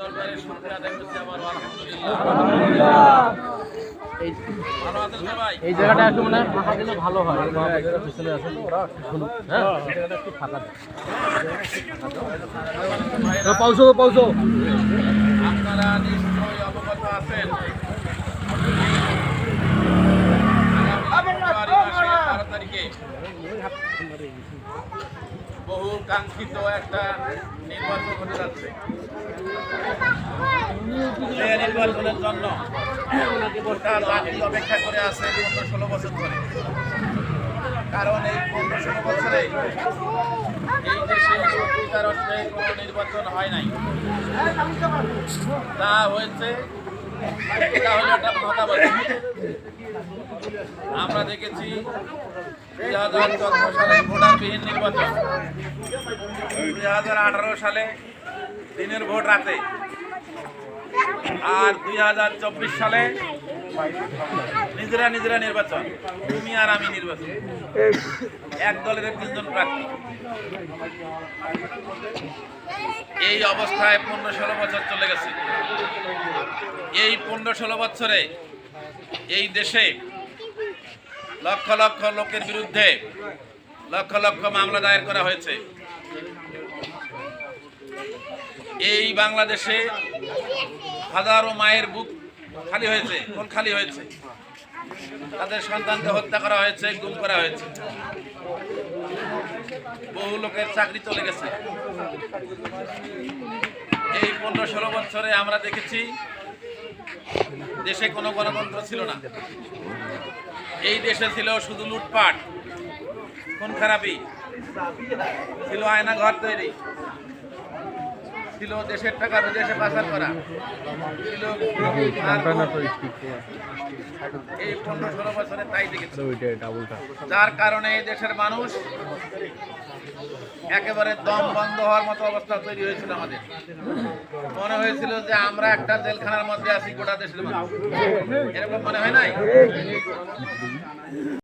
দরবারে শুকরিয়া আদায় করছি আমার আলহামদুলিল্লাহ। এই জায়গাটা একটু মানে ফাঁকা দিলে ভালো হয়। পিছনে আছে তো ওরা শুনুক। হ্যাঁ, জায়গাটা একটু ফাঁকা দেয়। পাউছো আপনারা নিশ্চয়ই অবগত আছেন, আগামী 12 তারিখে বহু কাঙ্ক্ষিত একটা নির্বাচন হতে যাচ্ছে। যে নির্বাচনের জন্য গোটা জাতি অপেক্ষা করে আছে 15-16 বছর ধরে। কারণ এই 15-16 বছরে এই দেশে সত্যিকার অর্থে কোনো নির্বাচন হয় নাই। তা হয়েছে, এটা হলো একটা ভাতাবাজি। আমরা দেখেছি 2014 সালে ভোটারবিহীন নির্বাচন, 2018 সালে দিনের ভোট রাতে, আর 2024 সালে নিজেরা নির্বাচন, তুমি আর আমি নির্বাচন, এক দলের 3 জন প্রার্থী। এই অবস্থায় 15-16 বছর চলে গেছে। এই 15-16 বছরে এই দেশে লক্ষ লক্ষ লোকের বিরুদ্ধে লক্ষ লক্ষ মামলা দায়ের করা হয়েছে। এই বাংলাদেশে হাজারো মায়ের বুক খালি হয়েছে, কোল খালি হয়েছে, তাদের সন্তানকে হত্যা করা হয়েছে, গুম করা হয়েছে, বহু লোকের চাকরি চলে গেছে। এই 15-16 বছরে আমরা দেখেছি দেশে কোনো গণতন্ত্র ছিল না। এই দেশে ছিল শুধু লুটপাট, খুন খারাপি, ছিল আয়না ঘর তৈরি, ছিল দেশের টাকা বিদেশে পাচার করা, ছিল এই 15-16 বছরে তাই দেখেছি। যার কারণে এই দেশের মানুষ একেবারে দম বন্ধ হওয়ার মতো অবস্থা তৈরি হয়েছিল। আমাদের মনে হয়েছিল যে আমরা একটা জেলখানার মধ্যে আছি গোটা দেশের মানুষ, এরকম মনে হয় নাই?